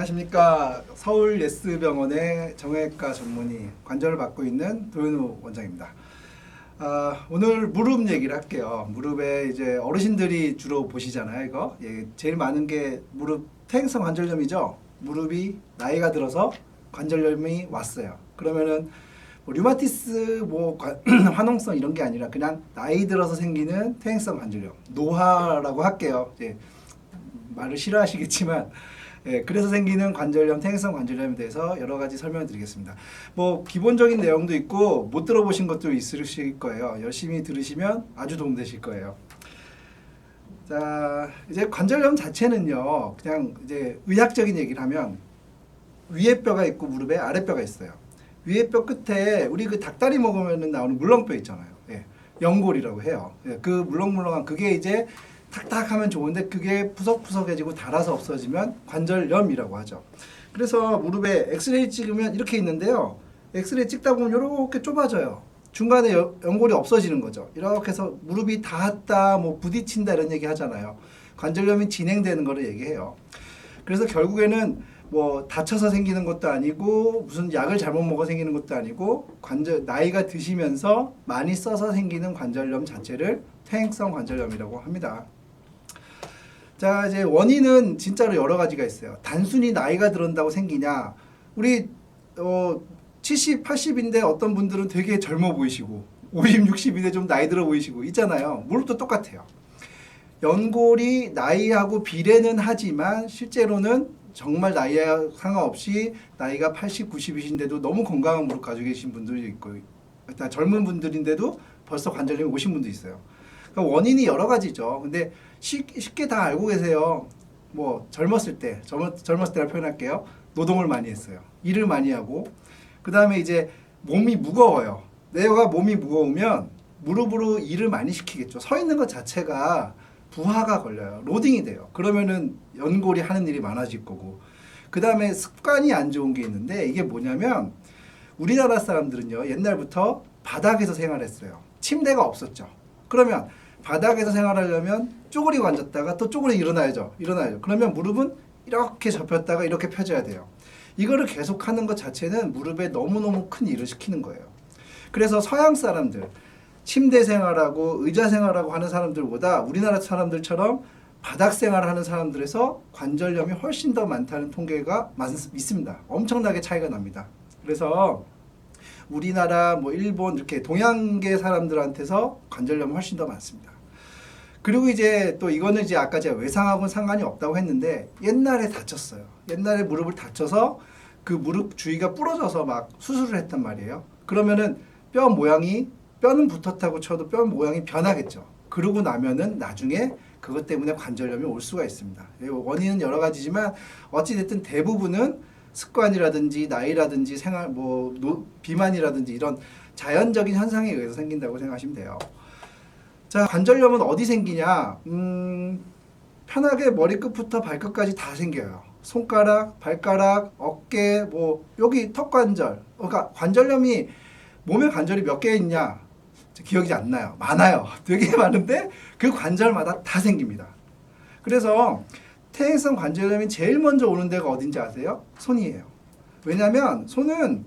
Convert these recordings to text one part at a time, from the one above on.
안녕하십니까. 서울 예스병원의 정형외과 전문의 관절을 맡고 있는 도현우 원장입니다. 오늘 무릎 얘기를 할게요. 무릎에 이제 어르신들이 주로 보시잖아요. 이거 제일 많은 게 무릎 퇴행성 관절염이죠. 무릎이 나이가 들어서 관절염이 왔어요. 그러면은 뭐 류마티스 화농성 이런 게 아니라 그냥 나이 들어서 생기는 퇴행성 관절염, 노화라고 할게요. 이제 말을 싫어하시겠지만 그래서 생기는 관절염, 퇴행성 관절염에 대해서 여러 가지 설명을 드리겠습니다. 뭐 기본적인 내용도 있고 못 들어보신 것도 있으실 거예요. 열심히 들으시면 아주 도움되실 거예요. 자, 이제 관절염 자체는요, 그냥 이제 의학적인 얘기를 하면 위에 뼈가 있고 무릎에 아래 뼈가 있어요. 위에 뼈 끝에 우리 그 닭다리 먹으면 나오는 물렁뼈 있잖아요. 연골이라고 해요. 그 물렁물렁한 그게 이제 탁탁하면 좋은데 그게 푸석푸석해지고 닳아서 없어지면 관절염이라고 하죠. 그래서 무릎에 엑스레이 찍으면 이렇게 있는데요. 엑스레이 찍다 보면 이렇게 좁아져요. 중간에 연골이 없어지는 거죠. 이렇게 해서 무릎이 닿았다, 뭐 부딪힌다 이런 얘기 하잖아요. 관절염이 진행되는 거를 얘기해요. 그래서 결국에는 뭐 다쳐서 생기는 것도 아니고 무슨 약을 잘못 먹어 생기는 것도 아니고 나이가 드시면서 많이 써서 생기는 관절염 자체를 퇴행성 관절염이라고 합니다. 자, 이제 원인은 진짜로 여러 가지가 있어요. 단순히 나이가 들었다고 생기냐? 우리 70, 80인데 어떤 분들은 되게 젊어 보이시고 50, 60인데 좀 나이 들어 보이시고 있잖아요. 무릎도 똑같아요. 연골이 나이하고 비례는 하지만 실제로는 정말 나이와 상관없이 나이가 80, 90이신데도 너무 건강한 무릎 가지고 계신 분들이 있고 일단 젊은 분들인데도 벌써 관절염이 오신 분도 있어요. 그러니까 원인이 여러 가지죠. 근데 쉽게 다 알고 계세요. 뭐 젊었을 때라 표현할게요. 노동을 많이 했어요. 일을 많이 하고 그 다음에 이제 몸이 무거워요. 내가 몸이 무거우면 무릎으로 일을 많이 시키겠죠. 서 있는 것 자체가 부하가 걸려요. 로딩이 돼요. 그러면은 연골이 하는 일이 많아질 거고 그 다음에 습관이 안 좋은 게 있는데 이게 뭐냐면 우리나라 사람들은요 옛날부터 바닥에서 생활했어요. 침대가 없었죠. 그러면 바닥에서 생활하려면 쪼그리고 앉았다가 또 쪼그리고 일어나야죠. 그러면 무릎은 이렇게 접혔다가 이렇게 펴져야 돼요. 이거를 계속하는 것 자체는 무릎에 너무너무 큰 일을 시키는 거예요. 그래서 서양 사람들, 침대 생활하고 의자 생활하고 하는 사람들보다 우리나라 사람들처럼 바닥 생활하는 사람들에서 관절염이 훨씬 더 많다는 통계가 있습니다. 엄청나게 차이가 납니다. 그래서 우리나라, 일본 이렇게 동양계 사람들한테서 관절염이 훨씬 더 많습니다. 그리고 이제 또 이거는 이제 아까 제가 외상하고는 상관이 없다고 했는데 옛날에 다쳤어요. 옛날에 무릎을 다쳐서 그 무릎 주위가 부러져서 막 수술을 했단 말이에요. 그러면은 뼈는 붙었다고 쳐도 뼈 모양이 변하겠죠. 그러고 나면은 나중에 그것 때문에 관절염이 올 수가 있습니다. 원인은 여러 가지지만 어찌됐든 대부분은 습관이라든지 나이라든지 생활 비만이라든지 이런 자연적인 현상에 의해서 생긴다고 생각하시면 돼요. 자, 관절염은 어디 생기냐? 편하게 머리끝부터 발끝까지 다 생겨요. 손가락, 발가락, 어깨, 여기 턱관절. 그러니까 관절염이 몸에 관절이 몇 개 있냐? 기억이 안 나요. 많아요. 되게 많은데 그 관절마다 다 생깁니다. 그래서 퇴행성 관절염이 제일 먼저 오는 데가 어딘지 아세요? 손이에요. 왜냐하면 손은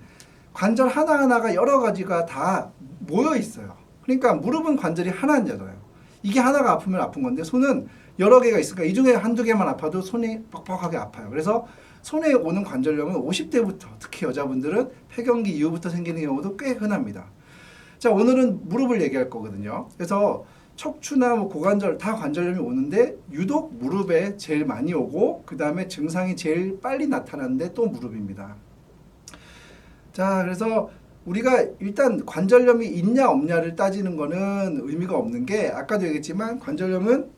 관절 하나하나가 여러 가지가 다 모여 있어요. 그러니까 무릎은 관절이 하나잖아요. 이게 하나가 아프면 아픈 건데 손은 여러 개가 있으니까 이 중에 한두 개만 아파도 손이 뻑뻑하게 아파요. 그래서 손에 오는 관절염은 50대부터 특히 여자분들은 폐경기 이후부터 생기는 경우도 꽤 흔합니다. 자, 오늘은 무릎을 얘기할 거거든요. 그래서 척추나 고관절 다 관절염이 오는데 유독 무릎에 제일 많이 오고 그 다음에 증상이 제일 빨리 나타나는데 또 무릎입니다. 자, 그래서 우리가 일단 관절염이 있냐 없냐를 따지는 거는 의미가 없는 게 아까도 얘기했지만 관절염은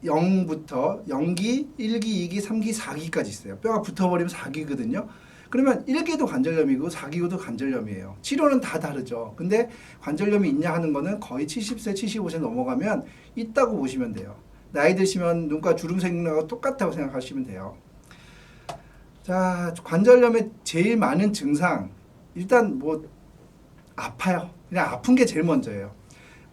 0부터 0기, 1기, 2기, 3기, 4기까지 있어요. 뼈가 붙어버리면 4기거든요. 그러면 1기도 관절염이고 4기도 관절염이에요. 치료는 다 다르죠. 근데 관절염이 있냐 하는 거는 거의 70세, 75세 넘어가면 있다고 보시면 돼요. 나이 드시면 눈가 주름 생기는 거하고 똑같다고 생각하시면 돼요. 자, 관절염의 제일 많은 증상 일단 아파요. 그냥 아픈 게 제일 먼저예요.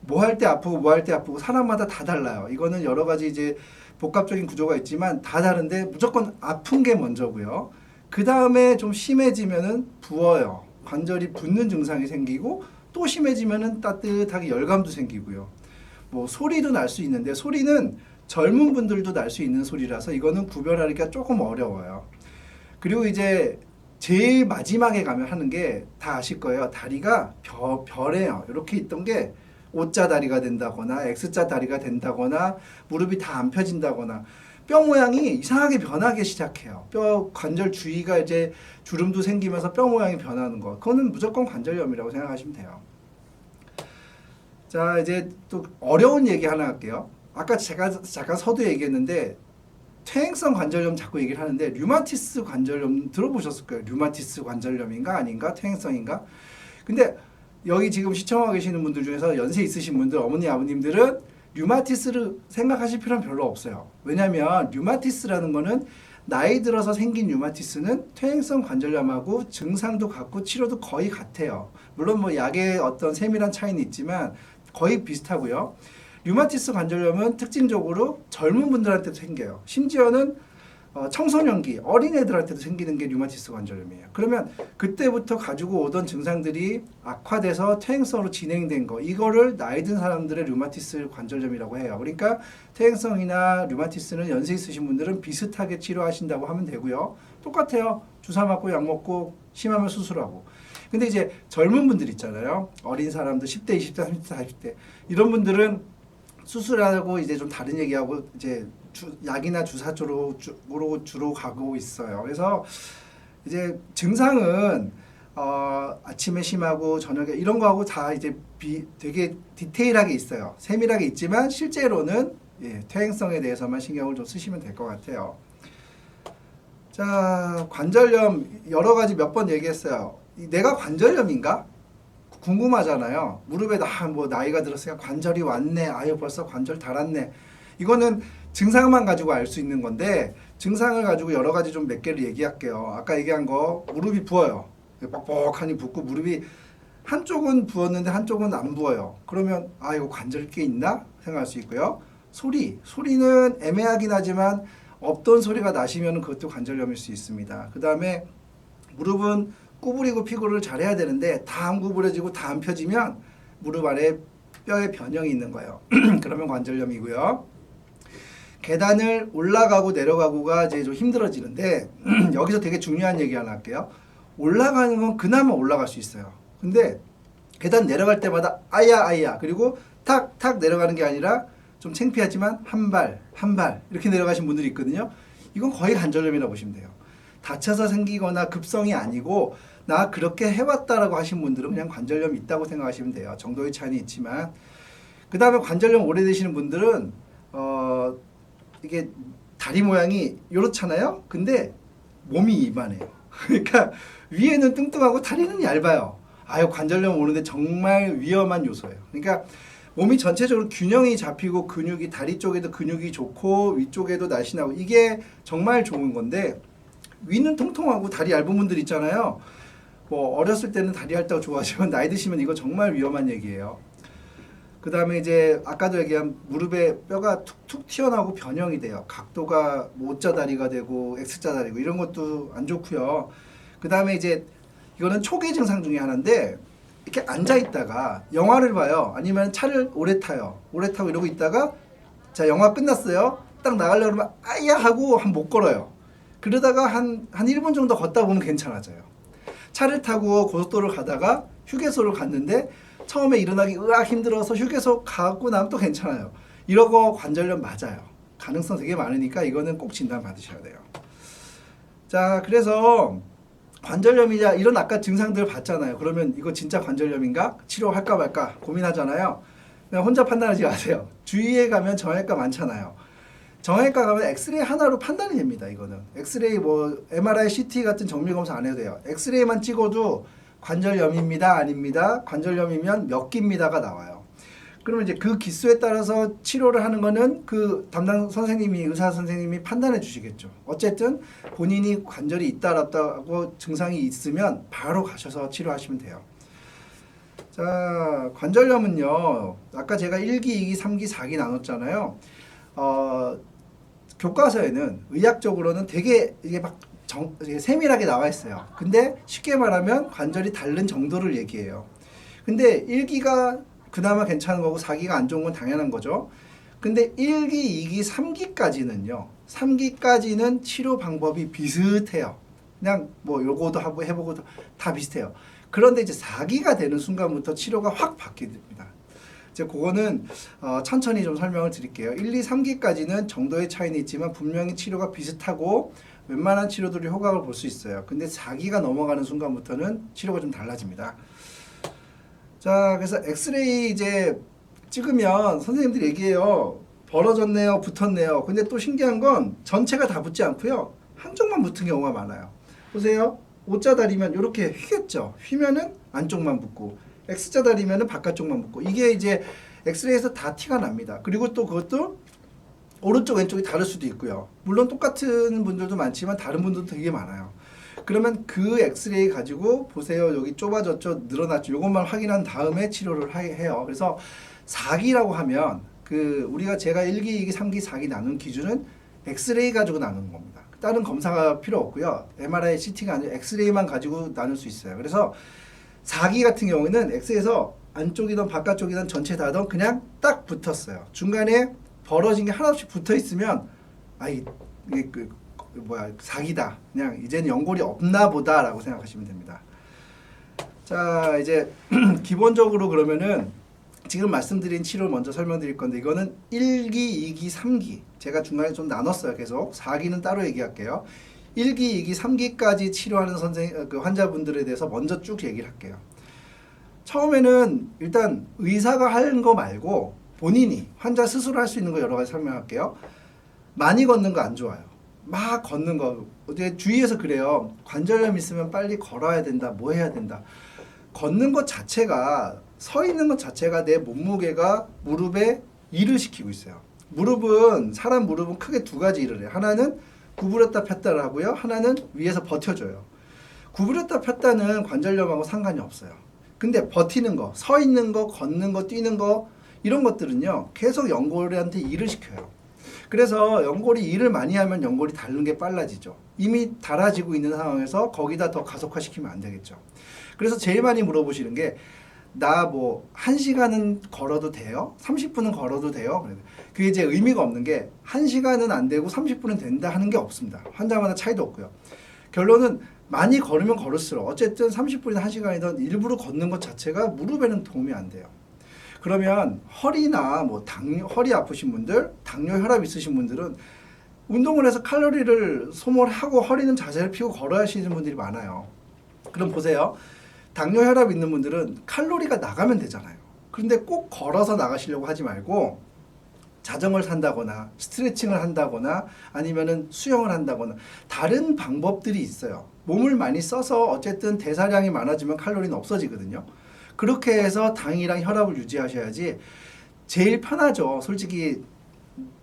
뭐 할 때 아프고 사람마다 다 달라요. 이거는 여러 가지 이제 복합적인 구조가 있지만 다 다른데 무조건 아픈 게 먼저고요. 그 다음에 좀 심해지면은 부어요. 관절이 붓는 증상이 생기고 또 심해지면은 따뜻하게 열감도 생기고요. 뭐 소리도 날 수 있는데 소리는 젊은 분들도 날 수 있는 소리라서 이거는 구별하기가 조금 어려워요. 그리고 이제 제일 마지막에 가면 하는 게 다 아실 거예요. 다리가 별해요. 이렇게 있던 게 O자 다리가 된다거나 X자 다리가 된다거나 무릎이 다 안 펴진다거나 뼈 모양이 이상하게 변하기 시작해요. 뼈 관절 주위가 이제 주름도 생기면서 뼈 모양이 변하는 거. 그거는 무조건 관절염이라고 생각하시면 돼요. 자, 이제 또 어려운 얘기 하나 할게요. 아까 제가 잠깐 서두 얘기했는데 퇴행성 관절염 자꾸 얘기를 하는데 류마티스 관절염 들어보셨을 거예요. 류마티스 관절염인가 아닌가 퇴행성인가. 근데 여기 지금 시청하고 계시는 분들 중에서 연세 있으신 분들 어머니 아버님들은 류마티스를 생각하실 필요는 별로 없어요. 왜냐하면 류마티스라는 거는 나이 들어서 생긴 류마티스는 퇴행성 관절염하고 증상도 같고 치료도 거의 같아요. 물론 뭐 약의 어떤 세밀한 차이는 있지만 거의 비슷하고요. 류마티스 관절염은 특징적으로 젊은 분들한테도 생겨요. 심지어는 청소년기, 어린애들한테도 생기는 게 류마티스 관절염이에요. 그러면 그때부터 가지고 오던 증상들이 악화돼서 퇴행성으로 진행된 거, 이거를 나이 든 사람들의 류마티스 관절염이라고 해요. 그러니까 퇴행성이나 류마티스는 연세 있으신 분들은 비슷하게 치료하신다고 하면 되고요. 똑같아요. 주사 맞고 약 먹고 심하면 수술하고. 근데 이제 젊은 분들 있잖아요. 어린 사람들 10대, 20대, 30대, 40대 이런 분들은 수술하고 이제 좀 다른 얘기하고 이제 약이나 주사 쪽으로 주로 가고 있어요. 그래서 이제 증상은 아침에 심하고 저녁에 이런 거하고 다 이제 되게 디테일하게 있어요. 세밀하게 있지만 실제로는 퇴행성에 대해서만 신경을 좀 쓰시면 될 것 같아요. 자, 관절염 여러 가지 몇 번 얘기했어요. 내가 관절염인가? 궁금하잖아요. 무릎에 뭐 나이가 들었으니까 관절이 왔네. 아유 벌써 관절 닳았네. 이거는 증상만 가지고 알 수 있는 건데 증상을 가지고 여러 가지 좀 몇 개를 얘기할게요. 아까 얘기한 거 무릎이 부어요. 뻑뻑하니 붓고 무릎이 한쪽은 부었는데 한쪽은 안 부어요. 그러면 아 이거 관절이 꽤 있나 생각할 수 있고요. 소리는 애매하긴 하지만 없던 소리가 나시면 그것도 관절염일 수 있습니다. 그 다음에 무릎은 구부리고 피고를 잘해야 되는데 다 안 구부려지고 다 안 펴지면 무릎 아래 뼈에 변형이 있는 거예요. 그러면 관절염이고요. 계단을 올라가고 내려가고가 이제 좀 힘들어지는데 여기서 되게 중요한 얘기 하나 할게요. 올라가는 건 그나마 올라갈 수 있어요. 근데 계단 내려갈 때마다 아야 그리고 탁탁 내려가는 게 아니라 좀 창피하지만 한 발 이렇게 내려가신 분들이 있거든요. 이건 거의 관절염이라고 보시면 돼요. 다쳐서 생기거나 급성이 아니고 나 그렇게 해왔다라고 하신 분들은 그냥 관절염이 있다고 생각하시면 돼요. 정도의 차이는 있지만 그 다음에 관절염 오래되시는 분들은 이게 다리 모양이 이렇잖아요. 근데 몸이 이만해요. 그러니까 위에는 뚱뚱하고 다리는 얇아요. 아유 관절염 오는데 정말 위험한 요소예요. 그러니까 몸이 전체적으로 균형이 잡히고 근육이 다리 쪽에도 근육이 좋고 위쪽에도 날씬하고 이게 정말 좋은 건데 위는 통통하고 다리 얇은 분들 있잖아요. 뭐 어렸을 때는 다리 얇다고 좋아하시면 나이 드시면 이거 정말 위험한 얘기예요. 그 다음에 이제 아까도 얘기한 무릎에 뼈가 툭툭 튀어나오고 변형이 돼요. 각도가 O자 다리가 되고 X자 다리고 이런 것도 안 좋고요. 그 다음에 이제 이거는 초기 증상 중에 하나인데 이렇게 앉아 있다가 영화를 봐요. 아니면 차를 오래 타요. 오래 타고 이러고 있다가 자 영화 끝났어요. 딱 나가려고 그러면 아야 하고 한 못 걸어요. 그러다가 한 1분 정도 걷다 보면 괜찮아져요. 차를 타고 고속도로를 가다가 휴게소를 갔는데 처음에 일어나기 으악 힘들어서 휴게소 가고 나면 또 괜찮아요. 이러고 관절염 맞아요. 가능성 되게 많으니까 이거는 꼭 진단 받으셔야 돼요. 자, 그래서 관절염이냐 이런 아까 증상들 봤잖아요. 그러면 이거 진짜 관절염인가? 치료할까 말까 고민하잖아요. 그냥 혼자 판단하지 마세요. 주위에 가면 정형외과 많잖아요. 정형외과 가면 엑스레이 하나로 판단이 됩니다. 이거는 엑스레이 뭐 MRI, CT 같은 정밀 검사 안 해도 돼요. 엑스레이만 찍어도 관절염입니다, 아닙니다. 관절염이면 몇 기입니다가 나와요. 그러면 이제 그 기수에 따라서 치료를 하는 거는 그 담당 선생님이 의사 선생님이 판단해 주시겠죠. 어쨌든 본인이 관절이 있다 없다고 증상이 있으면 바로 가셔서 치료하시면 돼요. 자, 관절염은요. 아까 제가 1기, 2기, 3기, 4기 나눴잖아요. 교과서에는 의학적으로는 되게 이게 막 이게 세밀하게 나와 있어요. 근데 쉽게 말하면 관절이 닳는 정도를 얘기해요. 근데 1기가 그나마 괜찮은 거고 4기가 안 좋은 건 당연한 거죠. 근데 1기, 2기, 3기까지는요. 3기까지는 치료 방법이 비슷해요. 그냥 뭐 요거도 하고 해보고 다 비슷해요. 그런데 이제 4기가 되는 순간부터 치료가 확 바뀝니다. 이제 그거는 천천히 좀 설명을 드릴게요. 1, 2, 3기까지는 정도의 차이는 있지만 분명히 치료가 비슷하고 웬만한 치료들이 효과를 볼 수 있어요. 근데 4기가 넘어가는 순간부터는 치료가 좀 달라집니다. 자, 그래서 엑스레이 이제 찍으면 선생님들이 얘기해요. 벌어졌네요, 붙었네요. 근데 또 신기한 건 전체가 다 붙지 않고요. 한쪽만 붙은 경우가 많아요. 보세요. O자 다리면 이렇게 휘겠죠. 휘면은 안쪽만 붙고 X자 다리면은 바깥쪽만 붙고 이게 이제 엑스레이에서 다 티가 납니다. 그리고 또 그것도 오른쪽 왼쪽이 다를 수도 있고요. 물론 똑같은 분들도 많지만 다른 분들도 되게 많아요. 그러면 그 엑스레이 가지고 보세요. 여기 좁아졌죠, 늘어났죠. 이것만 확인한 다음에 치료를 해요. 그래서 4기라고 하면 우리가 제가 1기, 2기, 3기, 4기 나눈 기준은 엑스레이 가지고 나누는 겁니다. 다른 검사가 필요 없고요. MRI, CT가 아니라 엑스레이만 가지고 나눌 수 있어요. 그래서 4기 같은 경우에는 엑스에서 안쪽이든 바깥쪽이든 전체 다든 그냥 딱 붙었어요. 중간에 벌어진 게 하나씩 붙어 있으면 이게 4기다. 그냥 이제는 연골이 없나 보다라고 생각하시면 됩니다. 자, 이제 기본적으로 그러면은 지금 말씀드린 치료를 먼저 설명드릴 건데 이거는 1기, 2기, 3기 제가 중간에 좀 나눴어요. 계속 4기는 따로 얘기할게요. 1기, 2기, 3기까지 치료하는 환자분들에 대해서 먼저 쭉 얘기를 할게요. 처음에는 일단 의사가 하는 거 말고 본인이 환자 스스로 할 수 있는 거 여러 가지 설명할게요. 많이 걷는 거 안 좋아요. 막 걷는 거 주위에서 그래요. 관절염 있으면 빨리 걸어야 된다. 뭐 해야 된다. 걷는 것 자체가 서 있는 것 자체가 내 몸무게가 무릎에 일을 시키고 있어요. 사람 무릎은 크게 두 가지 일을 해요. 하나는 구부렸다 폈다를 하고요. 하나는 위에서 버텨줘요. 구부렸다 폈다는 관절염하고 상관이 없어요. 근데 버티는 거, 서 있는 거, 걷는 거, 뛰는 거 이런 것들은요. 계속 연골한테 일을 시켜요. 그래서 연골이 일을 많이 하면 연골이 닳는 게 빨라지죠. 이미 닳아지고 있는 상황에서 거기다 더 가속화시키면 안 되겠죠. 그래서 제일 많이 물어보시는 게 나 1시간은 걸어도 돼요? 30분은 걸어도 돼요? 그게 이제 의미가 없는 게 1시간은 안 되고 30분은 된다 하는 게 없습니다. 환자마다 차이도 없고요. 결론은 많이 걸으면 걸을수록 어쨌든 30분이나 1시간이든 일부러 걷는 것 자체가 무릎에는 도움이 안 돼요. 그러면 허리나 허리 아프신 분들, 당뇨 혈압 있으신 분들은 운동을 해서 칼로리를 소모하고 허리는 자세를 피고 걸어야 하시는 분들이 많아요. 그럼 보세요. 당뇨 혈압 있는 분들은 칼로리가 나가면 되잖아요. 그런데 꼭 걸어서 나가시려고 하지 말고 자전거를 탄다거나 스트레칭을 한다거나 아니면은 수영을 한다거나 다른 방법들이 있어요. 몸을 많이 써서 어쨌든 대사량이 많아지면 칼로리는 없어지거든요. 그렇게 해서 당이랑 혈압을 유지하셔야지 제일 편하죠. 솔직히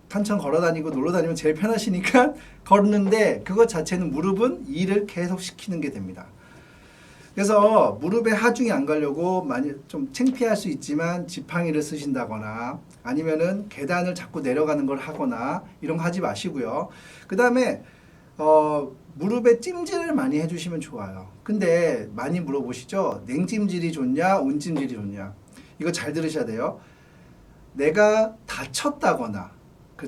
탄천 걸어다니고 놀러다니면 제일 편하시니까 걷는데 그것 자체는 무릎은 일을 계속 시키는 게 됩니다. 그래서 무릎에 하중이 안 가려고 많이 좀 창피할 수 있지만 지팡이를 쓰신다거나 아니면은 계단을 자꾸 내려가는 걸 하거나 이런 거 하지 마시고요. 그 다음에 무릎에 찜질을 많이 해주시면 좋아요. 근데 많이 물어보시죠. 냉찜질이 좋냐 온찜질이 좋냐. 이거 잘 들으셔야 돼요. 내가 다쳤다거나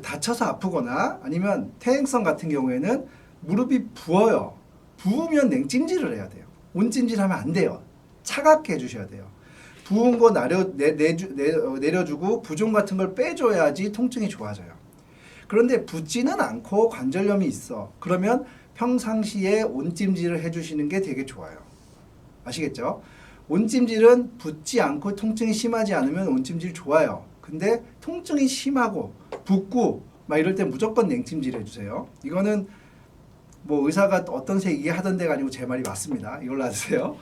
다쳐서 아프거나 아니면 퇴행성 같은 경우에는 무릎이 부어요. 부으면 냉찜질을 해야 돼요. 온찜질하면 안 돼요. 차갑게 해주셔야 돼요. 부은 거 내려주고 부종 같은 걸 빼줘야지 통증이 좋아져요. 그런데 붓지는 않고 관절염이 있어. 그러면 평상시에 온찜질을 해주시는 게 되게 좋아요. 아시겠죠? 온찜질은 붓지 않고 통증이 심하지 않으면 온찜질 좋아요. 근데 통증이 심하고 붓고 막 이럴 때 무조건 냉찜질 해주세요. 이거는 의사가 어떤 얘기 하던 데가 아니고 제 말이 맞습니다. 이걸로 하세요.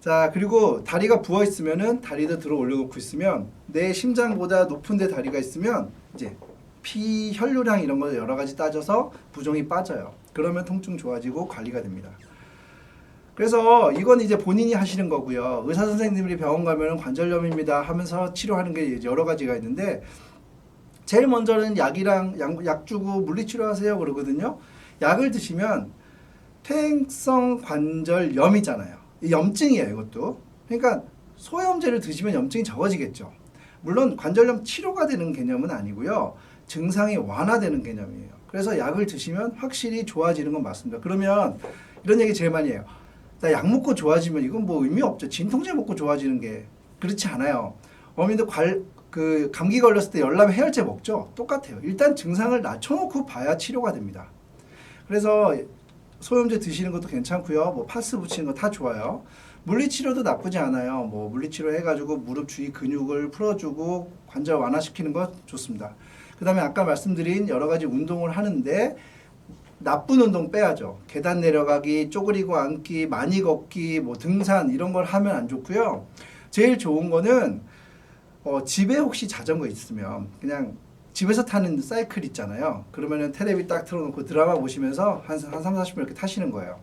자, 그리고 다리가 부어 있으면은 다리도 들어 올려놓고 있으면 내 심장보다 높은 데 다리가 있으면 이제 피 혈류량 이런 거 여러 가지 따져서 부종이 빠져요. 그러면 통증 좋아지고 관리가 됩니다. 그래서 이건 이제 본인이 하시는 거고요. 의사 선생님들이 병원 가면은 관절염입니다 하면서 치료하는 게 여러 가지가 있는데 제일 먼저는 약이랑 약 주고 물리치료하세요 그러거든요. 약을 드시면 퇴행성 관절염이잖아요. 염증이에요, 이것도. 그러니까 소염제를 드시면 염증이 적어지겠죠. 물론 관절염 치료가 되는 개념은 아니고요. 증상이 완화되는 개념이에요. 그래서 약을 드시면 확실히 좋아지는 건 맞습니다. 그러면 이런 얘기 제일 많이 해요. 나 약 먹고 좋아지면 이건 뭐 의미 없죠. 진통제 먹고 좋아지는 게 그렇지 않아요. 어머니도 감기 걸렸을 때 열나면 해열제 먹죠. 똑같아요. 일단 증상을 낮춰놓고 봐야 치료가 됩니다. 그래서 소염제 드시는 것도 괜찮고요. 뭐 파스 붙이는 거 다 좋아요. 물리치료도 나쁘지 않아요. 뭐 물리치료 해가지고 무릎 주위 근육을 풀어주고 관절 완화시키는 거 좋습니다. 그 다음에 아까 말씀드린 여러 가지 운동을 하는데 나쁜 운동 빼야죠. 계단 내려가기, 쪼그리고 앉기, 많이 걷기, 뭐 등산 이런 걸 하면 안 좋고요. 제일 좋은 거는 집에 혹시 자전거 있으면 그냥 집에서 타는 사이클 있잖아요. 그러면은 테레비 딱 틀어놓고 드라마 보시면서 한 3, 40분 이렇게 타시는 거예요.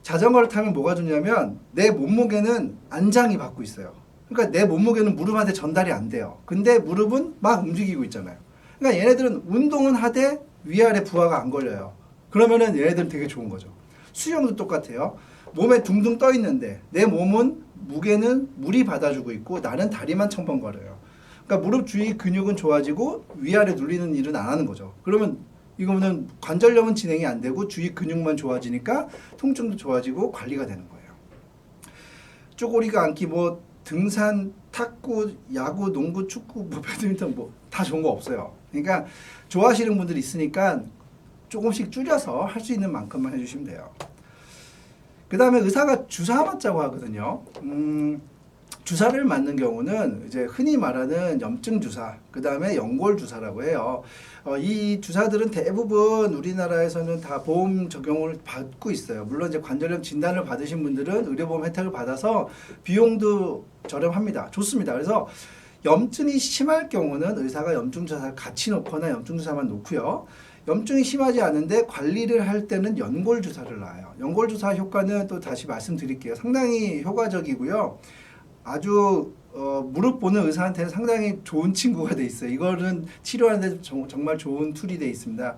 자전거를 타면 뭐가 좋냐면 내 몸무게는 안장이 받고 있어요. 그러니까 내 몸무게는 무릎한테 전달이 안 돼요. 근데 무릎은 막 움직이고 있잖아요. 그러니까 얘네들은 운동은 하되 위아래 부하가 안 걸려요. 그러면은 얘네들은 되게 좋은 거죠. 수영도 똑같아요. 몸에 둥둥 떠 있는데 내 몸은 무게는 물이 받아주고 있고 나는 다리만 첨벙거려요. 그러니까 무릎 주위 근육은 좋아지고 위아래 눌리는 일은 안 하는 거죠. 그러면 이거는 관절염은 진행이 안 되고 주위 근육만 좋아지니까 통증도 좋아지고 관리가 되는 거예요. 쪼고리가 앉기, 뭐 등산, 탁구, 야구, 농구, 축구, 뭐 배드민턴 뭐 다 좋은 거 없어요. 그러니까 좋아하시는 분들이 있으니까 조금씩 줄여서 할 수 있는 만큼만 해주시면 돼요. 그 다음에 의사가 주사 맞자고 하거든요. 주사를 맞는 경우는 이제 흔히 말하는 염증 주사, 그 다음에 연골 주사라고 해요. 이 주사들은 대부분 우리나라에서는 다 보험 적용을 받고 있어요. 물론 이제 관절염 진단을 받으신 분들은 의료보험 혜택을 받아서 비용도 저렴합니다. 좋습니다. 그래서 염증이 심할 경우는 의사가 염증 주사를 같이 놓거나 염증 주사만 놓고요. 염증이 심하지 않은데 관리를 할 때는 연골 주사를 놔요. 연골 주사 효과는 또 다시 말씀드릴게요. 상당히 효과적이고요. 아주 무릎 보는 의사한테는 상당히 좋은 친구가 돼 있어요. 이거는 치료하는데 정말 좋은 툴이 돼 있습니다.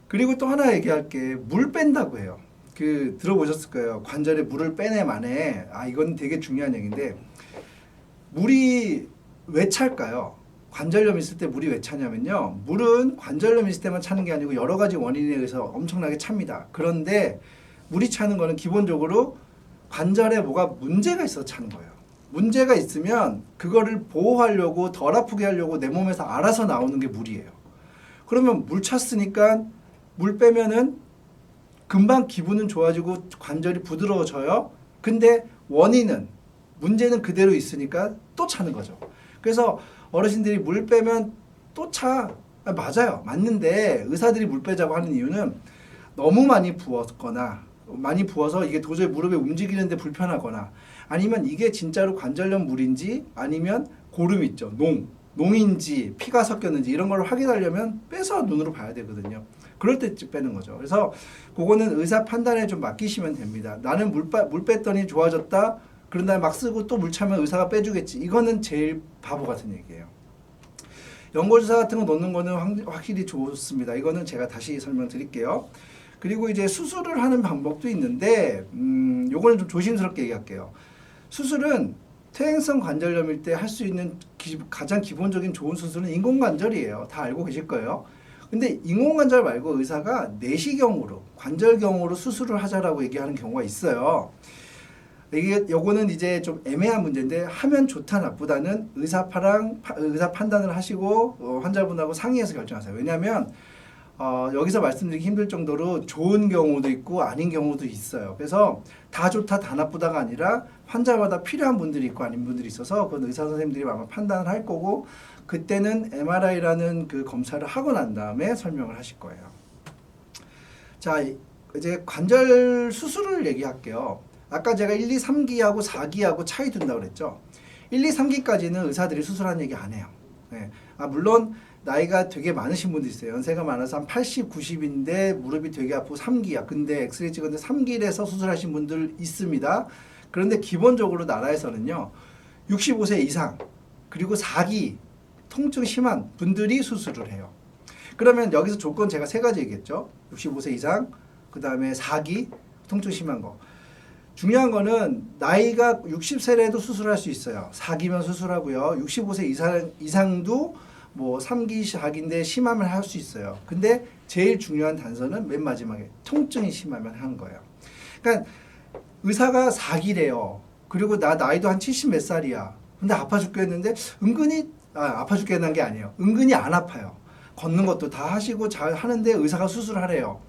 그리고 또 하나 얘기할 게 물 뺀다고 해요. 들어보셨을 거예요. 관절에 물을 빼내 만에. 이건 되게 중요한 얘기인데 물이 왜 찰까요? 관절염 있을 때 물이 왜 차냐면요. 물은 관절염 있을 때만 차는 게 아니고 여러 가지 원인에 의해서 엄청나게 찹니다. 그런데 물이 차는 거는 기본적으로 관절에 뭐가 문제가 있어서 차는 거예요. 문제가 있으면 그거를 보호하려고 덜 아프게 하려고 내 몸에서 알아서 나오는 게 물이에요. 그러면 물 찼으니까 물 빼면은 금방 기분은 좋아지고 관절이 부드러워져요. 근데 문제는 그대로 있으니까 또 차는 거죠. 그래서 어르신들이 물 빼면 또 차. 맞아요. 맞는데 의사들이 물 빼자고 하는 이유는 너무 많이 부어서 이게 도저히 무릎에 움직이는데 불편하거나 아니면 이게 진짜로 관절염 물인지 아니면 고름 있죠. 농인지 피가 섞였는지 이런 걸 확인하려면 빼서 눈으로 봐야 되거든요. 그럴 때 빼는 거죠. 그래서 그거는 의사 판단에 좀 맡기시면 됩니다. 나는 물 뺐더니 좋아졌다. 그런 다음에 막 쓰고 또 물 차면 의사가 빼주겠지. 이거는 제일 바보 같은 얘기예요. 연골주사 같은 거 놓는 거는 확실히 좋습니다. 이거는 제가 다시 설명드릴게요. 그리고 이제 수술을 하는 방법도 있는데 요거는 좀 조심스럽게 얘기할게요. 수술은 퇴행성 관절염일 때 할 수 있는 가장 기본적인 좋은 수술은 인공관절이에요. 다 알고 계실 거예요. 근데 인공관절 말고 의사가 내시경으로 관절경으로 수술을 하자라고 얘기하는 경우가 있어요. 요거는 이제 좀 애매한 문제인데 하면 좋다 나쁘다는 의사 판단을 하시고 환자분하고 상의해서 결정하세요. 왜냐하면 여기서 말씀드리기 힘들 정도로 좋은 경우도 있고 아닌 경우도 있어요. 그래서 다 좋다 다 나쁘다가 아니라 환자마다 필요한 분들이 있고 아닌 분들이 있어서 그건 의사 선생님들이 아마 판단을 할 거고 그때는 MRI라는 그 검사를 하고 난 다음에 설명을 하실 거예요. 자, 이제 관절 수술을 얘기할게요. 아까 제가 1, 2, 3기하고 4기하고 차이 둔다고 그랬죠. 1, 2, 3기까지는 의사들이 수술하는 얘기 안 해요. 네. 물론 나이가 되게 많으신 분도 있어요. 연세가 많아서 한 80, 90인데 무릎이 되게 아프고 3기야. 근데 엑스레이 찍었는데 3기에서 수술하신 분들 있습니다. 그런데 기본적으로 나라에서는요. 65세 이상 그리고 4기 통증 심한 분들이 수술을 해요. 그러면 여기서 조건 제가 세 가지 얘기했죠. 65세 이상, 그 다음에 4기, 통증 심한 거. 중요한 거는 나이가 60세라도 수술할 수 있어요. 4기면 수술하고요. 65세 이상도 뭐 3기, 4기인데 심하면 할 수 있어요. 근데 제일 중요한 단서는 맨 마지막에 통증이 심하면 하는 거예요. 그러니까 의사가 4기래요. 그리고 나 나이도 한 70 몇 살이야. 근데 아파 죽겠는데 은근히 아파 죽겠는 게 아니에요. 은근히 안 아파요. 걷는 것도 다 하시고 잘 하는데 의사가 수술하래요.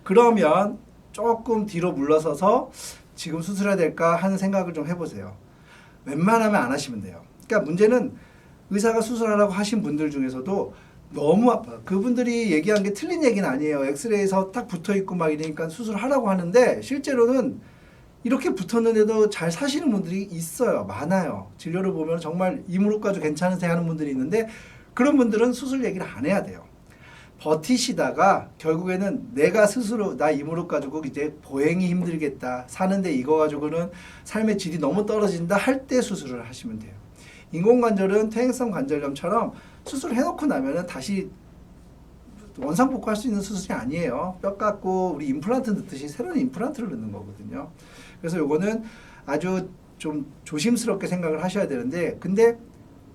그러면 조금 뒤로 물러서서 지금 수술해야 될까 하는 생각을 좀 해보세요. 웬만하면 안 하시면 돼요. 그러니까 문제는 의사가 수술하라고 하신 분들 중에서도 너무 아파요. 그분들이 얘기한 게 틀린 얘기는 아니에요. 엑스레이에서 딱 붙어있고 막 이러니까 수술하라고 하는데 실제로는 이렇게 붙었는데도 잘 사시는 분들이 있어요. 많아요. 진료를 보면 정말 이 무릎 가지고 괜찮으세요 하는 분들이 있는데 그런 분들은 수술 얘기를 안 해야 돼요. 버티시다가 결국에는 내가 스스로 나 이 무릎 가지고 이제 보행이 힘들겠다. 사는데 이거 가지고는 삶의 질이 너무 떨어진다 할 때 수술을 하시면 돼요. 인공관절은 퇴행성 관절염처럼 수술해놓고 나면은 다시 원상복구할 수 있는 수술이 아니에요. 뼈 깎고 우리 임플란트 넣듯이 새로운 임플란트를 넣는 거거든요. 그래서 요거는 아주 좀 조심스럽게 생각을 하셔야 되는데 근데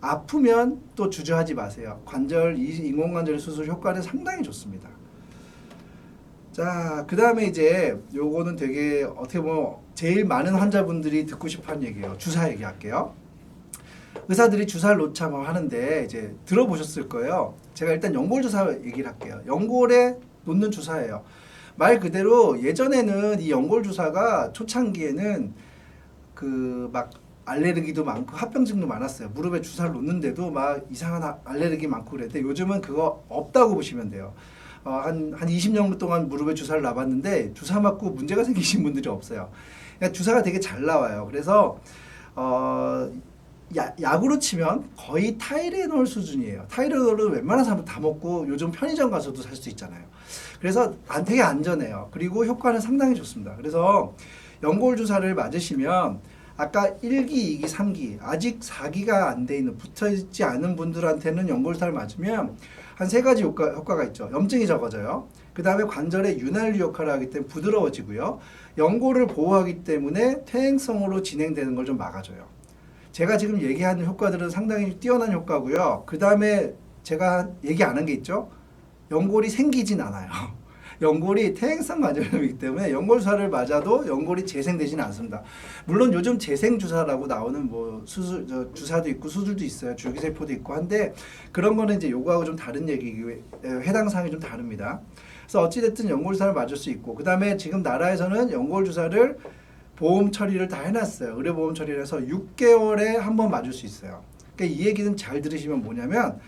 아프면 또 주저하지 마세요. 인공관절 수술 효과는 상당히 좋습니다. 자, 그 다음에 이제 요거는 되게 어떻게 보면 제일 많은 환자분들이 듣고 싶어 하는 얘기예요. 주사 얘기할게요. 의사들이 주사를 놓자 뭐 하는데 이제 들어보셨을 거예요. 제가 일단 연골 주사 얘기를 할게요. 연골에 놓는 주사예요. 말 그대로 예전에는 이 연골 주사가 초창기에는 그 막 알레르기도 많고 합병증도 많았어요. 무릎에 주사를 놓는데도 막 이상한 알레르기 많고 그랬는데 요즘은 그거 없다고 보시면 돼요. 한 20년 동안 무릎에 주사를 놔봤는데 주사 맞고 문제가 생기신 분들이 없어요. 그러니까 주사가 되게 잘 나와요. 그래서 약으로 치면 거의 타이레놀 수준이에요. 타이레놀은 웬만한 사람 다 먹고 요즘 편의점 가서도 살 수 있잖아요. 그래서 되게 안전해요. 그리고 효과는 상당히 좋습니다. 그래서 연골 주사를 맞으시면 아까 1기, 2기, 3기 아직 4기가 안 돼 있는 붙어있지 않은 분들한테는 연골 주사를 맞으면 한 세 가지 효과가 있죠. 염증이 적어져요. 그 다음에 관절의 윤활유 역할을 하기 때문에 부드러워지고요. 연골을 보호하기 때문에 퇴행성으로 진행되는 걸 좀 막아줘요. 제가 지금 얘기하는 효과들은 상당히 뛰어난 효과고요. 그 다음에 제가 얘기 안 한 게 있죠. 연골이 생기진 않아요. 연골이 퇴행성 관절염이기 때문에 연골 주사를 맞아도 연골이 재생되지는 않습니다. 물론 요즘 재생 주사라고 나오는 뭐 주사도 있고 수술도 있어요. 줄기세포도 있고 한데 그런 거는 이제 요거하고 좀 다른 얘기고 해당 사항이 좀 다릅니다. 그래서 어찌됐든 연골 주사를 맞을 수 있고 그 다음에 지금 나라에서는 연골 주사를 보험 처리를 다 해놨어요. 의료보험 처리를 해서 6개월에 한 번 맞을 수 있어요. 그러니까 이 얘기는 잘 들으시면 뭐냐면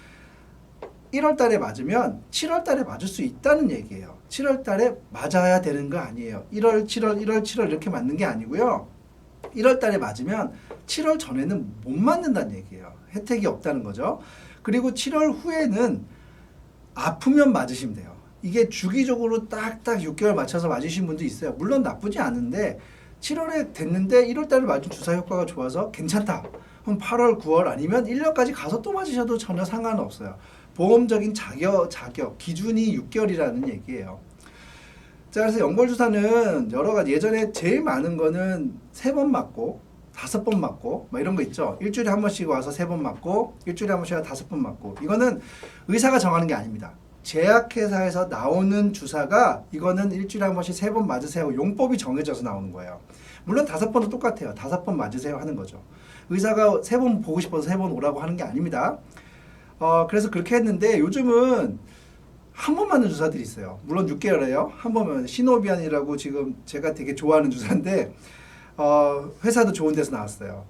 1월 달에 맞으면 7월 달에 맞을 수 있다는 얘기예요. 7월 달에 맞아야 되는 거 아니에요. 1월, 7월, 1월, 7월 이렇게 맞는 게 아니고요. 1월 달에 맞으면 7월 전에는 못 맞는다는 얘기예요. 혜택이 없다는 거죠. 그리고 7월 후에는 아프면 맞으시면 돼요. 이게 주기적으로 딱딱 6개월 맞춰서 맞으신 분도 있어요. 물론 나쁘지 않은데 7월에 됐는데 1월 달에 맞은 주사 효과가 좋아서 괜찮다. 그럼 8월, 9월 아니면 1년까지 가서 또 맞으셔도 전혀 상관은 없어요. 보험적인 자격 기준이 6개월이라는 얘기예요. 자, 그래서 연골 주사는 여러 가지 예전에 제일 많은 거는 3번 맞고 5번 맞고 막 이런 거 있죠. 일주일에 한 번씩 와서 3번 맞고 일주일에 한 번씩 와서 5번 맞고 이거는 의사가 정하는 게 아닙니다. 제약회사에서 나오는 주사가 이거는 일주일에 한 번씩 3번 맞으세요. 용법이 정해져서 나오는 거예요. 물론 5번도 똑같아요. 5번 맞으세요 하는 거죠. 의사가 3번 보고 싶어서 3번 오라고 하는 게 아닙니다. 그래서 그렇게 했는데 요즘은 한 번 맞는 주사들이 있어요. 물론 6개월이에요. 한 번만 시노비안이라고 지금 제가 되게 좋아하는 주사인데 회사도 좋은 데서 나왔어요.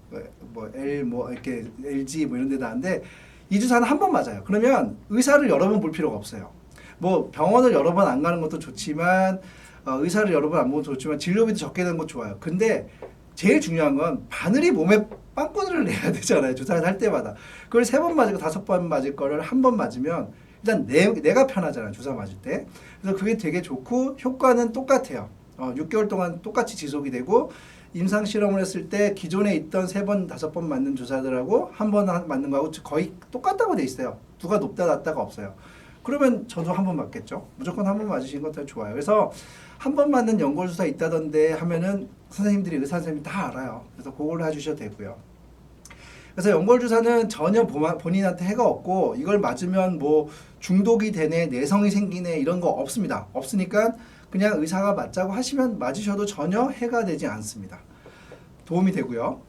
이렇게 LG 뭐 이런 데 나왔는데 이 주사는 한 번 맞아요. 그러면 의사를 여러 번 볼 필요가 없어요. 뭐 병원을 여러 번 안 가는 것도 좋지만 의사를 여러 번 안 보는 것도 좋지만 진료비도 적게 되는 것도 좋아요. 근데 제일 중요한 건 바늘이 몸에 빵꾸를 내야 되잖아요. 주사를 할 때마다. 그걸 3번 맞고 5번 맞을 거를 한 번 맞으면 일단 내가 편하잖아요. 주사 맞을 때. 그래서 그게 되게 좋고 효과는 똑같아요. 6개월 동안 똑같이 지속이 되고 임상 실험을 했을 때 기존에 있던 3번, 5번 맞는 주사들하고 한 번 맞는 거하고 거의 똑같다고 돼 있어요. 누가 높다 낮다가 없어요. 그러면 저도 한 번 맞겠죠. 무조건 한 번 맞으신 것도 좋아요. 그래서 한 번 맞는 연골 주사 있다던데 하면은 선생님들이 의사 선생님이 다 알아요. 그래서 그걸로 해주셔도 되고요. 그래서 연골 주사는 전혀 본인한테 해가 없고 이걸 맞으면 뭐 중독이 되네, 내성이 생기네 이런 거 없습니다. 없으니까 그냥 의사가 맞자고 하시면 맞으셔도 전혀 해가 되지 않습니다. 도움이 되고요.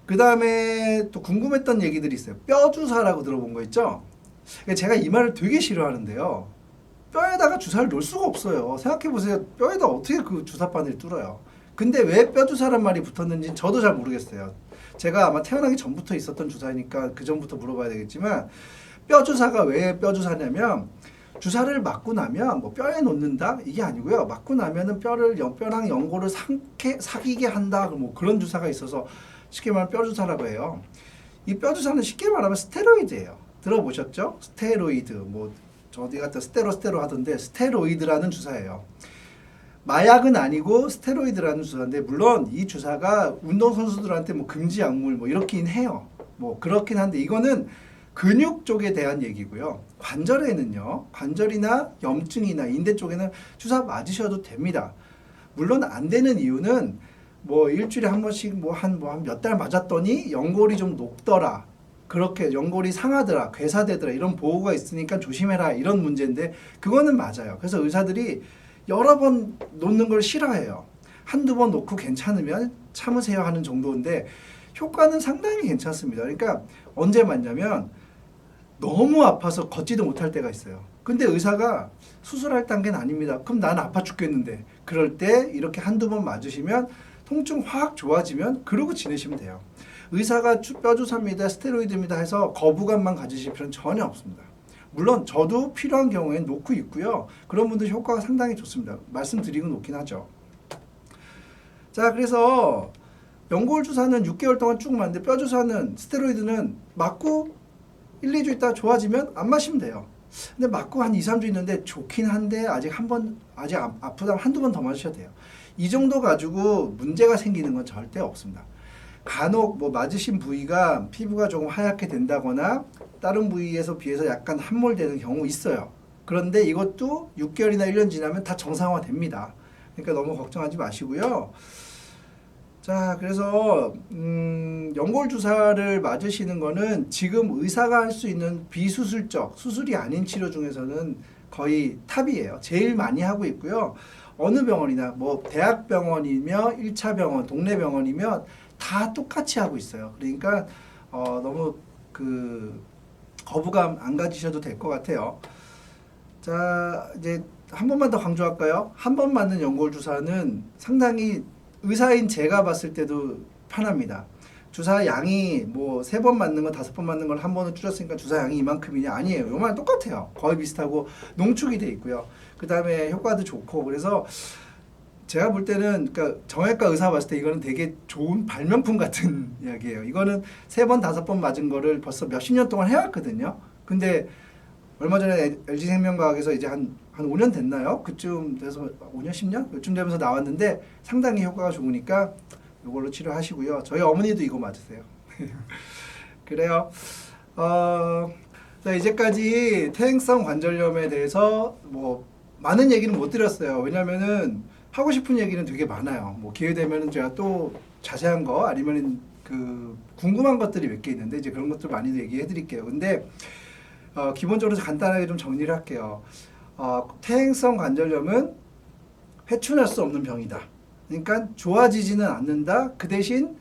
그 다음에 또 궁금했던 얘기들이 있어요. 뼈 주사라고 들어본 거 있죠? 제가 이 말을 되게 싫어하는데요. 뼈에다가 주사를 놓을 수가 없어요. 생각해보세요. 뼈에다 어떻게 그 주사바늘을 뚫어요? 근데 왜 뼈 주사란 말이 붙었는지 저도 잘 모르겠어요. 제가 아마 태어나기 전부터 있었던 주사니까 그 전부터 물어봐야 되겠지만 뼈 주사가 왜 뼈 주사냐면 주사를 맞고 나면 뭐 뼈에 놓는다 이게 아니고요. 맞고 나면은 뼈랑 연골을 사귀게 한다 뭐 그런 주사가 있어서 쉽게 말하면 뼈 주사라고 해요. 이 뼈 주사는 쉽게 말하면 스테로이드예요. 들어보셨죠? 스테로이드 뭐 어디 갔다 스테로 하던데 스테로이드라는 주사예요. 마약은 아니고 스테로이드라는 주사인데 물론 이 주사가 운동선수들한테 뭐 금지 약물 뭐 이렇긴 해요. 뭐 그렇긴 한데 이거는 근육 쪽에 대한 얘기고요. 관절에는요. 관절이나 염증이나 인대 쪽에는 주사 맞으셔도 됩니다. 물론 안 되는 이유는 뭐 일주일에 한 번씩 뭐 한 몇 달 맞았더니 연골이 좀 녹더라. 그렇게 연골이 상하더라, 괴사되더라 이런 보호가 있으니까 조심해라 이런 문제인데 그거는 맞아요. 그래서 의사들이 여러 번 놓는 걸 싫어해요. 한두 번 놓고 괜찮으면 참으세요 하는 정도인데 효과는 상당히 괜찮습니다. 그러니까 언제 맞냐면 너무 아파서 걷지도 못할 때가 있어요. 근데 의사가 수술할 단계는 아닙니다. 그럼 난 아파 죽겠는데 그럴 때 이렇게 한두 번 맞으시면 통증 확 좋아지면 그러고 지내시면 돼요. 의사가 뼈주사입니다, 스테로이드입니다 해서 거부감만 가지실 필요는 전혀 없습니다. 물론 저도 필요한 경우에는 놓고 있고요. 그런 분들 효과가 상당히 좋습니다. 말씀드리고 놓긴 하죠. 자, 그래서 연골 주사는 6개월 동안 쭉 맞는데 뼈 주사는 스테로이드는 맞고 1, 2주 있다가 좋아지면 안 마시면 돼요. 근데 맞고 한 2, 3주 있는데 좋긴 한데 아직 아프다면 한두 번 더 맞으셔도 돼요. 이 정도 가지고 문제가 생기는 건 절대 없습니다. 간혹 뭐 맞으신 부위가 피부가 조금 하얗게 된다거나 다른 부위에서 비해서 약간 함몰되는 경우 있어요. 그런데 이것도 6개월이나 1년 지나면 다 정상화됩니다. 그러니까 너무 걱정하지 마시고요. 자, 그래서 연골 주사를 맞으시는 거는 지금 의사가 할 수 있는 비수술적, 수술이 아닌 치료 중에서는 거의 탑이에요. 제일 많이 하고 있고요. 어느 병원이나 뭐 대학병원이며 1차 병원, 동네 병원이면 다 똑같이 하고 있어요. 그러니까 너무 거부감 안 가지셔도 될 것 같아요. 자, 이제 한 번만 더 강조할까요? 한 번 맞는 연골 주사는 상당히 의사인 제가 봤을 때도 편합니다. 주사 양이 뭐 3번 맞는 거 5번 맞는 걸 한 번은 줄였으니까 주사 양이 이만큼이냐? 아니에요. 요만 똑같아요. 거의 비슷하고 농축이 돼 있고요. 그 다음에 효과도 좋고 그래서 제가 볼 때는 그러니까 정형외과 의사 봤을 때 이거는 되게 좋은 발명품 같은 이야기예요. 이거는 3번, 5번 맞은 거를 벌써 몇십 년 동안 해왔거든요. 근데 얼마 전에 LG생명과학에서 이제 한 5년 됐나요? 그쯤 돼서 5년, 10년? 요쯤 되면서 나왔는데 상당히 효과가 좋으니까 이걸로 치료하시고요. 저희 어머니도 이거 맞으세요. 그래요. 자, 이제까지 퇴행성 관절염에 대해서 뭐 많은 얘기는 못 드렸어요. 왜냐면은 하고 싶은 얘기는 되게 많아요. 뭐 기회 되면은 제가 또 자세한 거 아니면 궁금한 것들이 몇 개 있는데 이제 그런 것들 많이 얘기해 드릴게요. 근데 기본적으로 간단하게 좀 정리를 할게요. 퇴행성 관절염은 회춘할 수 없는 병이다. 그러니까 좋아지지는 않는다. 그 대신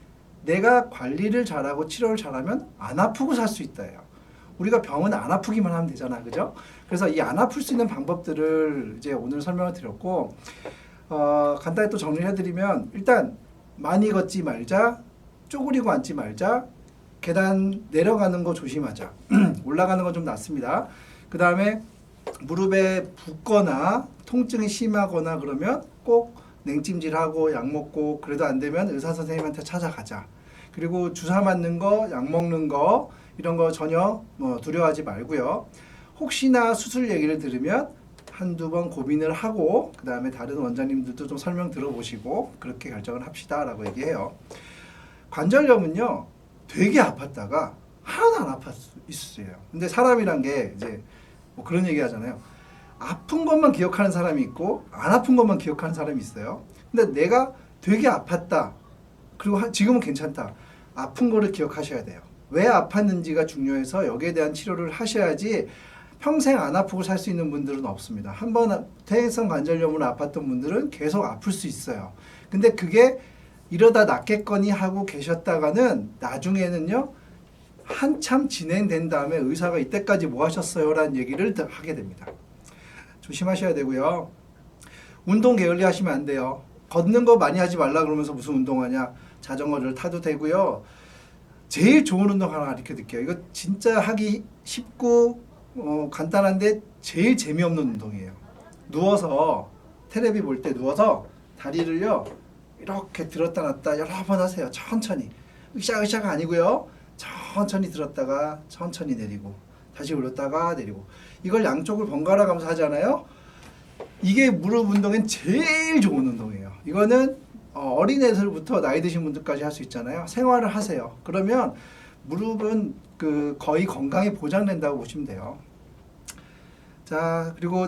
내가 관리를 잘하고 치료를 잘하면 안 아프고 살 수 있다예요. 우리가 병은 안 아프기만 하면 되잖아, 그죠? 그래서 이 안 아플 수 있는 방법들을 이제 오늘 설명을 드렸고, 간단히 또 정리를 해드리면 일단 많이 걷지 말자, 쪼그리고 앉지 말자, 계단 내려가는 거 조심하자. 올라가는 건 좀 낫습니다. 그 다음에 무릎에 붓거나 통증이 심하거나 그러면 꼭 냉찜질하고 약 먹고 그래도 안 되면 의사 선생님한테 찾아가자. 그리고 주사 맞는 거, 약 먹는 거 이런 거 전혀 두려워하지 말고요. 혹시나 수술 얘기를 들으면 한두 번 고민을 하고 그 다음에 다른 원장님들도 좀 설명 들어보시고 그렇게 결정을 합시다라고 얘기해요. 관절염은요 되게 아팠다가 하나도 안 아팠어요. 근데 사람이란 게 이제 뭐 그런 얘기 하잖아요. 아픈 것만 기억하는 사람이 있고 안 아픈 것만 기억하는 사람이 있어요. 근데 내가 되게 아팠다. 그리고 지금은 괜찮다. 아픈 거를 기억하셔야 돼요. 왜 아팠는지가 중요해서 여기에 대한 치료를 하셔야지 평생 안 아프고 살 수 있는 분들은 없습니다. 한번 퇴행성 관절염으로 아팠던 분들은 계속 아플 수 있어요. 근데 그게 이러다 낫겠거니 하고 계셨다가는 나중에는요 한참 진행된 다음에 의사가 이때까지 뭐 하셨어요? 라는 얘기를 하게 됩니다. 조심하셔야 되고요. 운동 게을리 하시면 안 돼요. 걷는 거 많이 하지 말라 그러면서 무슨 운동하냐. 자전거를 타도 되고요. 제일 좋은 운동 하나 가르쳐 드릴게요. 이거 진짜 하기 쉽고 간단한데 제일 재미없는 운동이에요. 누워서 테레비 볼 때 누워서 다리를요 이렇게 들었다 놨다 여러 번 하세요. 천천히. 으쌰으쌰가 아니고요. 천천히 들었다가 천천히 내리고 다시 올렸다가 내리고 이걸 양쪽을 번갈아 가면서 하잖아요. 이게 무릎 운동엔 제일 좋은 운동이에요. 이거는 어린애들부터 나이 드신 분들까지 할 수 있잖아요. 생활을 하세요. 그러면 무릎은 거의 건강이 보장된다고 보시면 돼요. 자, 그리고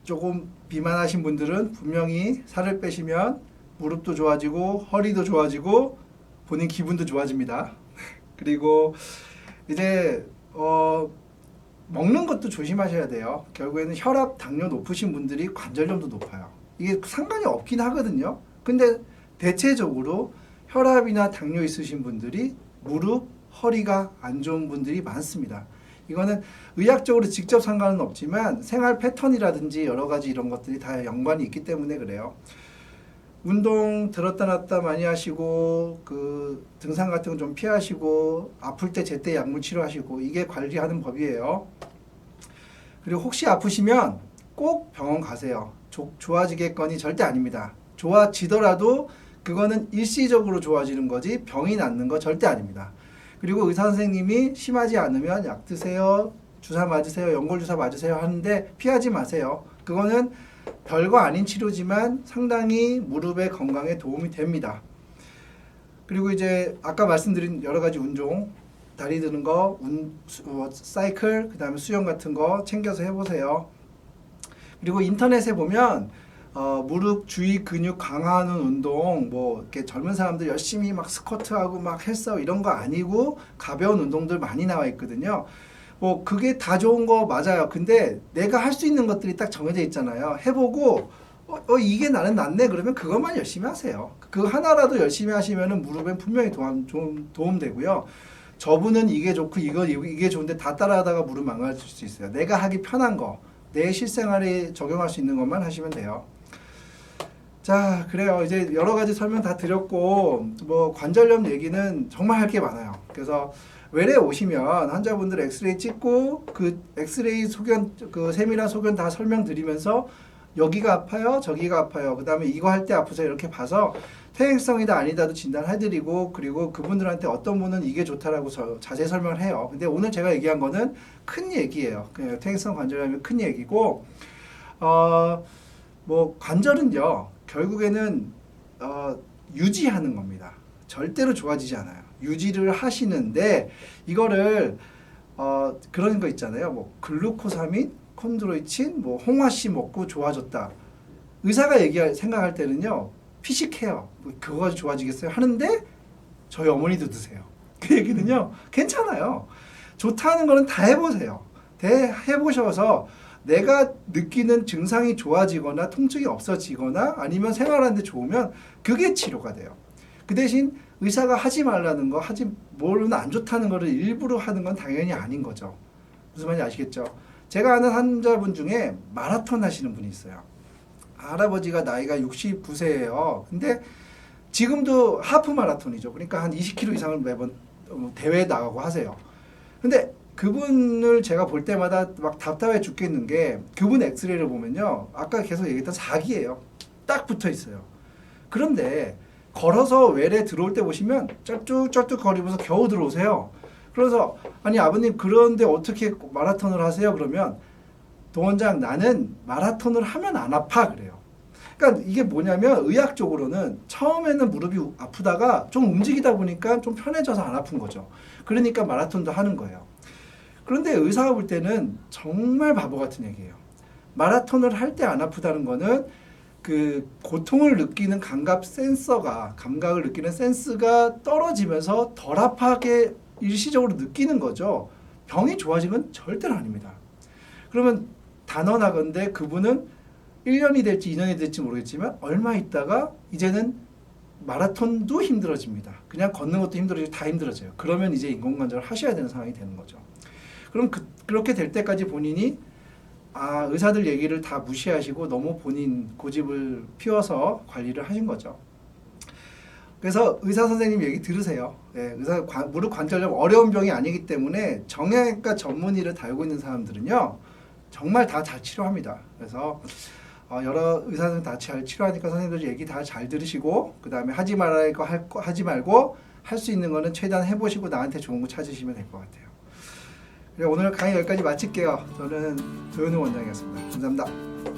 조금 비만하신 분들은 분명히 살을 빼시면 무릎도 좋아지고 허리도 좋아지고 본인 기분도 좋아집니다. 그리고 이제 먹는 것도 조심하셔야 돼요. 결국에는 혈압, 당뇨 높으신 분들이 관절염도 높아요. 이게 상관이 없긴 하거든요. 근데 대체적으로 혈압이나 당뇨 있으신 분들이 무릎, 허리가 안 좋은 분들이 많습니다. 이거는 의학적으로 직접 상관은 없지만 생활 패턴이라든지 여러 가지 이런 것들이 다 연관이 있기 때문에 그래요. 운동 들었다 놨다 많이 하시고 등산 같은 건 좀 피하시고 아플 때 제때 약물 치료하시고 이게 관리하는 법이에요. 그리고 혹시 아프시면 꼭 병원 가세요. 좋아지겠거니 절대 아닙니다. 좋아지더라도 그거는 일시적으로 좋아지는 거지 병이 낫는 거 절대 아닙니다. 그리고 의사 선생님이 심하지 않으면 약 드세요, 주사 맞으세요, 연골주사 맞으세요 하는데 피하지 마세요. 그거는 별거 아닌 치료지만 상당히 무릎의 건강에 도움이 됩니다. 그리고 이제 아까 말씀드린 여러 가지 운동, 다리 드는 거, 사이클, 그 다음에 수영 같은 거 챙겨서 해보세요. 그리고 인터넷에 보면 무릎 주위 근육 강화하는 운동, 뭐 이렇게 젊은 사람들 열심히 막 스쿼트하고 막 헬스하고 이런 거 아니고 가벼운 운동들 많이 나와 있거든요. 뭐 그게 다 좋은 거 맞아요. 근데 내가 할 수 있는 것들이 딱 정해져 있잖아요. 해보고 이게 나는 낫네 그러면 그것만 열심히 하세요. 그 하나라도 열심히 하시면은 무릎엔 분명히 도움 되고요. 저분은 이게 좋고 이게 좋은데 다 따라하다가 무릎 망가질 수 있어요. 내가 하기 편한 거, 내 실생활에 적용할 수 있는 것만 하시면 돼요. 자, 그래요. 이제 여러 가지 설명 다 드렸고 뭐 관절염 얘기는 정말 할 게 많아요. 그래서 외래 오시면 환자분들 엑스레이 찍고 그 엑스레이 소견, 그 세밀한 소견 다 설명드리면서 여기가 아파요, 저기가 아파요, 그 다음에 이거 할 때 아프세요 이렇게 봐서 퇴행성이다 아니다도 진단해드리고 그리고 그분들한테 어떤 분은 이게 좋다라고 자세히 설명을 해요. 근데 오늘 제가 얘기한 거는 큰 얘기예요. 퇴행성 관절염이 큰 얘기고 뭐 관절은요 결국에는 유지하는 겁니다. 절대로 좋아지지 않아요. 유지를 하시는데 이거를 그런 거 있잖아요. 뭐 글루코사민, 콘드로이친, 뭐 홍화씨 먹고 좋아졌다. 의사가 생각할 때는요. 피식해요. 뭐 그거 좋아지겠어요? 하는데 저희 어머니도 드세요. 그 얘기는요. 괜찮아요. 좋다는 거는 다 해보세요. 해보셔서 내가 느끼는 증상이 좋아지거나 통증이 없어지거나 아니면 생활하는데 좋으면 그게 치료가 돼요. 그 대신 의사가 하지 말라는 거, 뭐는 안 좋다는 거를 일부러 하는 건 당연히 아닌 거죠. 무슨 말인지 아시겠죠? 제가 아는 환자분 중에 마라톤 하시는 분이 있어요. 할아버지가 나이가 69세예요. 근데 지금도 하프 마라톤이죠. 그러니까 한 20km 이상을 매번 대회에 나가고 하세요. 근데 그분을 제가 볼 때마다 막 답답해 죽겠는 게 그분 엑스레이를 보면요. 아까 계속 얘기했던 사기예요. 딱 붙어 있어요. 그런데 걸어서 외래 들어올 때 보시면 쩔뚝쩔뚝 거리면서 겨우 들어오세요. 그래서 아니 아버님 그런데 어떻게 마라톤을 하세요? 그러면 동원장 나는 마라톤을 하면 안 아파 그래요. 그러니까 이게 뭐냐면 의학적으로는 처음에는 무릎이 아프다가 좀 움직이다 보니까 좀 편해져서 안 아픈 거죠. 그러니까 마라톤도 하는 거예요. 그런데 의사가 볼 때는 정말 바보 같은 얘기예요. 마라톤을 할 때 안 아프다는 거는 그 고통을 느끼는 감각을 느끼는 센스가 떨어지면서 덜 아파하게 일시적으로 느끼는 거죠. 병이 좋아진 건 절대로 아닙니다. 그러면 단언하건대 그분은 1년이 될지 2년이 될지 모르겠지만 얼마 있다가 이제는 마라톤도 힘들어집니다. 그냥 걷는 것도 힘들어지고 다 힘들어져요. 그러면 이제 인공관절을 하셔야 되는 상황이 되는 거죠. 그럼 그렇게 될 때까지 본인이 의사들 얘기를 다 무시하시고 너무 본인 고집을 피워서 관리를 하신 거죠. 그래서 의사 선생님 얘기 들으세요. 예, 무릎 관절염 어려운 병이 아니기 때문에 정형외과 전문의를 달고 있는 사람들은요 정말 다 잘 치료합니다. 그래서 여러 의사들 다 잘 치료하니까 선생님들 얘기 다 잘 들으시고 그 다음에 하지 말아야 하지 말고 할 수 있는 거는 최대한 해보시고 나한테 좋은 거 찾으시면 될 것 같아요. 오늘 강의 여기까지 마칠게요. 저는 조현우 원장이었습니다. 감사합니다.